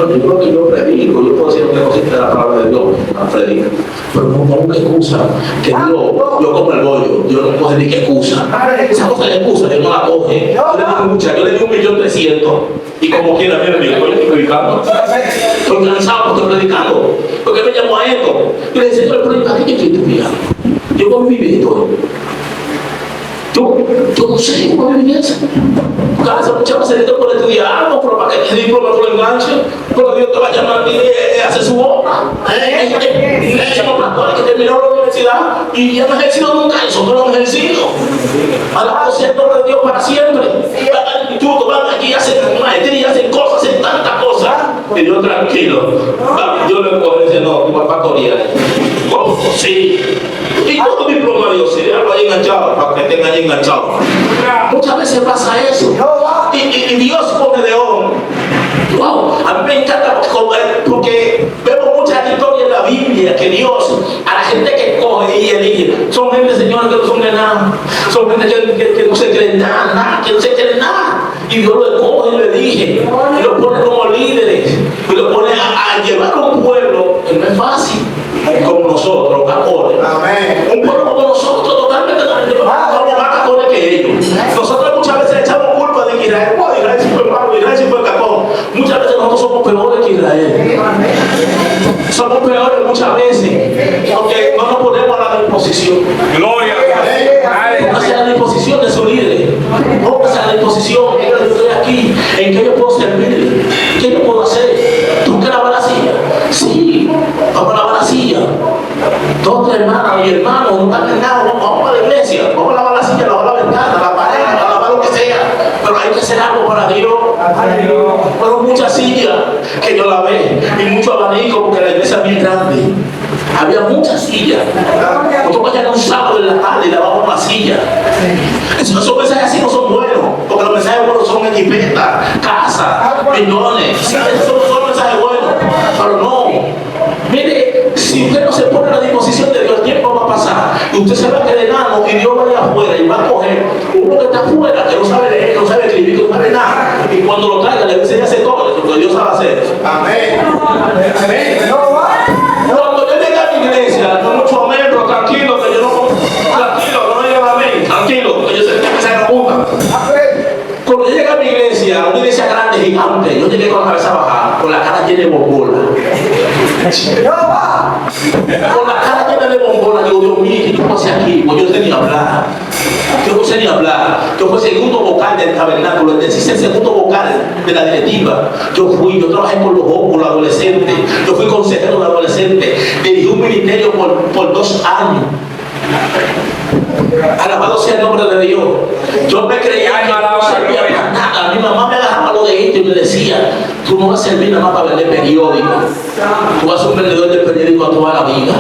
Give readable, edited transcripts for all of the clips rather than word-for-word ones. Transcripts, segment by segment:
Bueno, yo creo que yo predico, yo puedo decir una cosita de la palabra de Dios, predico. Pero no pongo excusa, que Dios, yo como el bollo, Dios no coge ni que excusa. Esa cosa de excusa, Dios no la coge. Yo le di 1.300.000 y como quiera, mira, yo estoy predicando. Estoy cansado, estoy predicando. Porque me llamó a esto. Y le dije, Señor, ¿para qué yo estoy estudiando? Yo voy a vivir todo. Yo no sé cómo vivir eso. Cada muchas veces yo puedo estudiar algo, pero para que el diploma tú lo enganches, pero Dios te va a llamar a hacer su obra. Hay pastores que terminaron la universidad y ya no han ejercido nunca, eso no lo han ejercido. Alabado sea el nombre de Dios para siempre. Van al instituto, van allí, hacen maestría, hacen cosas, hacen tantas cosas. Y Dios tranquilo. Yo le puedo decir, no, tu papá Corea. ¿Cómo? Sí. Y todo diploma Dios, se déjalo ahí enganchado, para que estén ahí enganchados. Muchas veces pasa eso. Y Dios pone de oro. Wow, a mí me encanta porque vemos muchas historias en la Biblia que Dios, a la gente que coge y elige, son gente, señores, que no son de nada. Son gente que no se creen nada, que no se creen nada. Y Dios lo coge y le elige, y lo pone como líderes, y lo pone a llevar a un pueblo que no es fácil. Como nosotros, cacores. Un pueblo como nosotros, totalmente más cacores que ellos. Nosotros muchas veces le echamos culpa de que Israel, Israel sí fue malo, Israel sí fue cacón. Muchas veces nosotros somos peores que Israel. Somos peores muchas veces, porque no nos ponemos a la disposición. Gloria. Póngase a la disposición de su líder. Póngase a la disposición. Mira, yo estoy aquí. ¿En qué yo puedo servir? ¿Qué yo puedo hacer? ¿Tú quieres lavar la silla? Sí, vamos a lavar la silla. 2 o 3 hermanas y hermanos no están en nada. Vamos a la iglesia. Vamos a lavar la silla, lavar la ventana, la pared, a lavar lo que sea. Pero hay que hacer algo para Dios. Pero muchas sillas que yo lavé y mucho abanico porque la iglesia es bien grande. Había muchas sillas. Nosotros vayan un sábado en la tarde y lavamos una silla. Esos mensajes así no son buenos, porque los mensajes buenos son en jipeta, casa, millones. Sí, esos no son mensajes buenos, pero no. Mire, si usted no se pone a la disposición de Dios, el tiempo va a pasar y usted se va a quedar enano y Dios va a ir afuera y va a coger uno que está afuera, que no sabe leer, no sabe escribir, que no sabe nada. Y cuando lo traiga, le enseña a hacer todo lo que Dios sabe hacer. Amén. Amén. Cuando yo llegué a mi iglesia, no mucho amén, pero tranquilo, que yo no. Tranquilo, no me digan amén. Tranquilo, que yo sé que me saca puta. Cuando yo llegué a mi iglesia, una iglesia grande, gigante, yo llegué con la cabeza bajada, con la cara llena de bombola. Con la cara llena de bombola, digo, Dios mío, ¿qué yo pasé aquí? Pues yo no sé ni hablar. Yo no sé ni hablar. Yo fui segundo vocal del tabernáculo, es decir, el segundo vocal de la directiva. Yo trabajé con los adolescentes, yo fui consejero de adolescentes, dirigí un ministerio por 2 años. Alabado sea el nombre de Dios. Yo me creía que no servía para nada. Mi mamá me agarraba lo de esto y me decía, tú no vas a servir nada más para vender periódico. Tú vas a ser un vendedor de periódico toda la vida.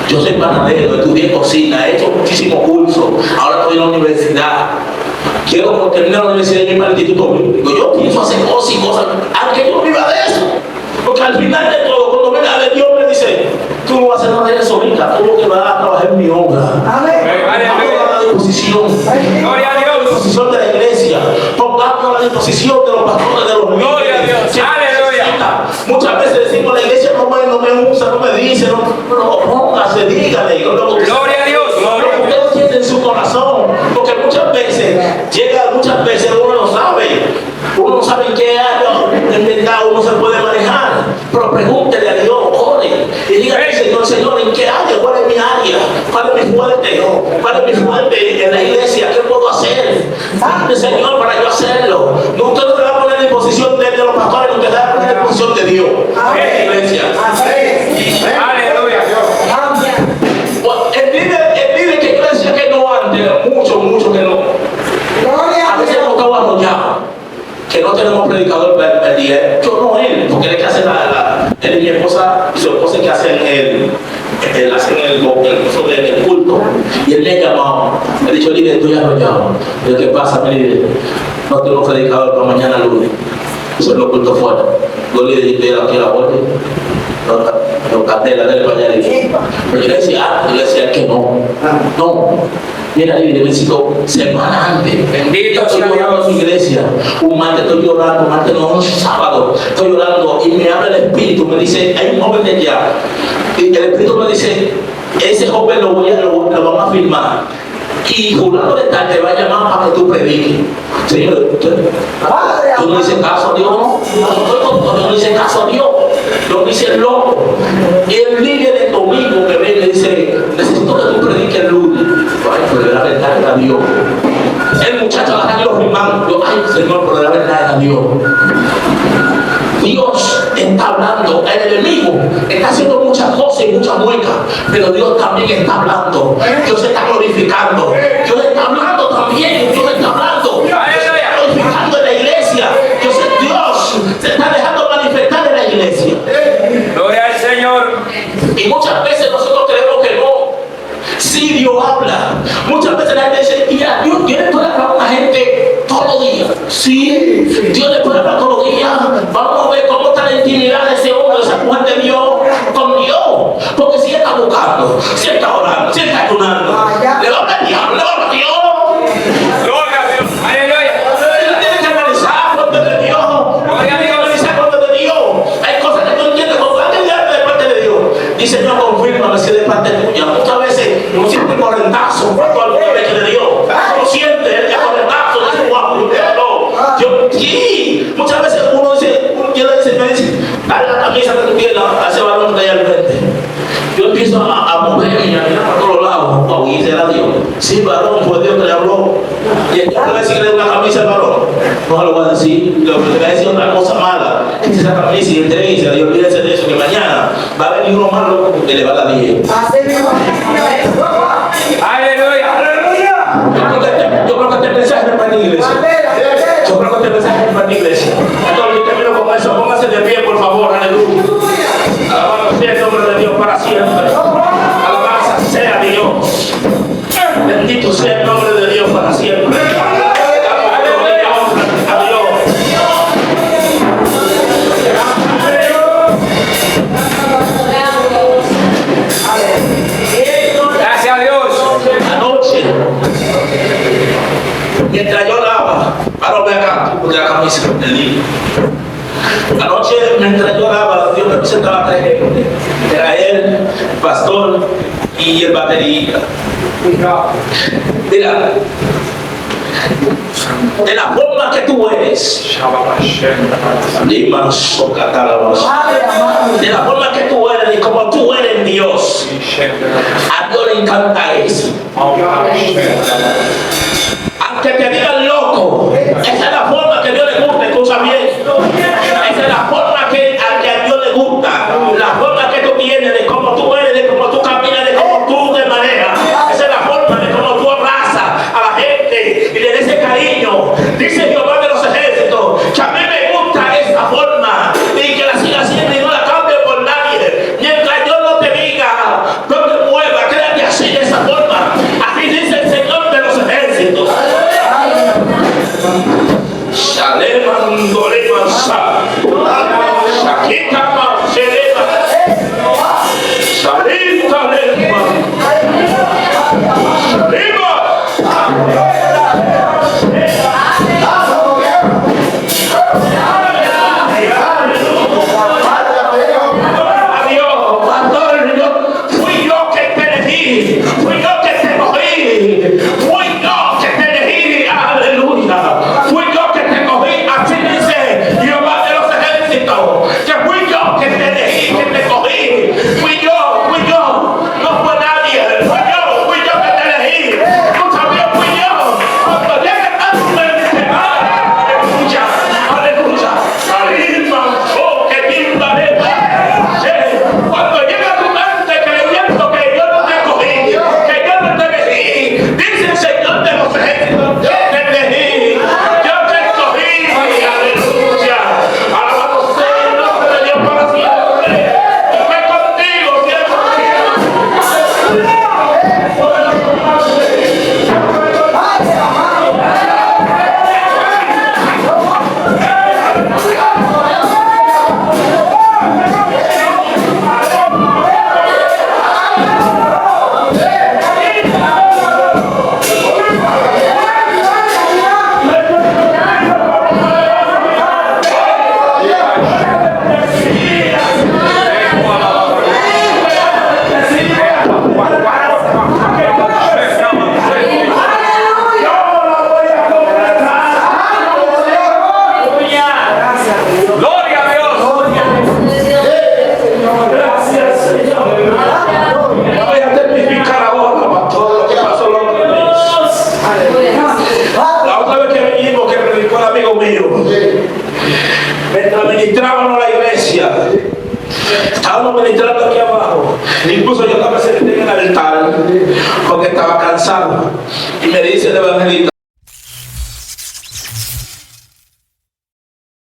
Yo soy panadero, estudié cocina, he hecho muchísimos cursos. Ahora estoy en la universidad. Quiero terminar la universidad y irme al instituto bíblico. Yo pienso hacer cosas y cosas, aunque yo no viva de eso. Porque al final de todo, cuando venga de Dios me dice, tú no vas a hacer nada de eso ahorita, tú lo que vas a trabajar en mi obra. Amén. A la disposición. Gloria a Dios. A la disposición de la iglesia. Pongamos a la disposición de los pastores, de los líderes. Gloria a Dios. Aleluya. Muchas veces decimos, la iglesia no me usa, no me dice, no póngase, dígale. Gloria a Dios. Usted lo tiene en su corazón. Porque muchas veces uno no sabe. Uno no sabe en qué área en verdad uno se puede manejar. Pero pregúntele a Dios, ore. Y dígale, Señor, ¿en qué área? ¿Cuál es mi área? ¿Cuál es mi fuerte? ¿Cuál es mi fuerte en la iglesia? ¿Qué puedo hacer? Dile, Señor, para yo hacerlo. No, usted no se va a poner en disposición de los pastores, usted se va a poner en disposición de Dios. Amén. Iglesia. Aleluya. El líder que yo decía que no antes, mucho que no. A veces hemos estado arrollados, que no tenemos predicador el día. Yo no él, porque él es que hace él y mi esposa y su esposa que hacen el culto. Y él me ha llamado, me ha dicho, líder, estoy arrollado. ¿Qué pasa, mi líder? No tengo predicador para mañana lunes. Eso lo oculto fuera. Yo le dije a la vuelta, no canté la del pañal. Pero yo le decía que no. Mira, el versículo semana antes. Bendito estoy llorando a su iglesia. Un martes estoy llorando, martes no, un sábado. Estoy llorando y me habla el Espíritu. Me dice, hay un joven de allá. Y el Espíritu me dice, ese joven lo vamos a firmar. Y fulano de tal te va a llamar para que tú prediques. Señor, tú no dices caso a Dios, no le dices caso a Dios, lo dice el loco. Y el líder del domingo que ven le dice, necesito que tú prediques el lunes. Ay, pero la verdad era Dios. El muchacho la calle lo firmando. Yo, ay, Señor, pero la verdad era Dios. Dios está hablando, el enemigo está haciendo muchas cosas y muchas muecas, pero Dios también está hablando. Dios se está glorificando. Dios está hablando también. Dios está hablando. Dios se está glorificando en la iglesia. Dios se está dejando manifestar en la iglesia. Gloria al Señor. Y muchas veces nosotros creemos que no. Sí, Dios habla. Muchas veces la gente dice, mira, Dios le puede hablar a una gente todos los días. Sí, Dios le puede hablar todos los días. Vamos a ver cómo está la intimidad de ese hombre, de esa mujer de Dios, con Dios. Porque si está buscando, si está orando, si está ayunando, le va a hablar al diablo, le va a hablar a Dios. Gloria a Dios. Aleluya. Tiene que analizar cuánto es de Dios. Tiene que analizar cuánto es de Dios. Hay cosas que tú entiendes con parte de parte de Dios. Y Señor, confírmame si es de parte tuya. Muchas veces uno siente correntazo cuando alguna vez que de Dios. Uno siente el correntazo de su guapo. Sí, muchas veces uno dice, me dice, dale la camisa que tú quieres a ese varón que hay al frente. Yo empiezo a moverme y a mirar para todos lados. Wow, y será Dios. Sí, varón, fue Dios que le habló. Y el que le va a decir que le dé una camisa al varón. No se lo voy a decir. Lo que le voy a decir otra cosa mala. Es esa camisa y entrevista. Y olvídese de eso, que mañana va a venir uno más loco que le va a dar 10. Aleluya. Yo creo que este mensaje es para la iglesia. Yo creo que este mensaje es para la iglesia. Entonces, yo termino con eso. Póngase de pie, por favor. Aleluya. Alabado sea el nombre de Dios para siempre. Alabanza sea Dios. Bendito sea el nombre de Dios para siempre. Gracias a Dios. Anoche, mientras yo oraba, para ver acá, de la camisa del niño. Anoche, mientras yo oraba, Dios me presentaba 3 gente. Era él, el pastor y el baterista. Mira, de la forma que tú eres, de la forma que tú eres y como tú eres en Dios, a Dios le encanta eso. Aunque te digan loco, esa es la forma que Dios le gusta, escucha bien. Esa es la forma que a Dios le gusta, la forma que tú tienes, de cómo tú eres, de cómo tú caminas, de cómo tú te manejas. Esa es la forma de cómo tú abrazas a la gente y le des ese cariño. Dice Jehová de los ejércitos que a mí me gusta esa forma y que la siga haciendo y no la cambie por nadie. Mientras Dios no te diga, no te muevas, quédate así de esa forma. Así dice el Señor de los ejércitos. Shalem, Andolema, Sa. Estábamos ministrando aquí abajo. Incluso yo estaba sentado en el altar porque estaba cansado. Y me dice el evangelista,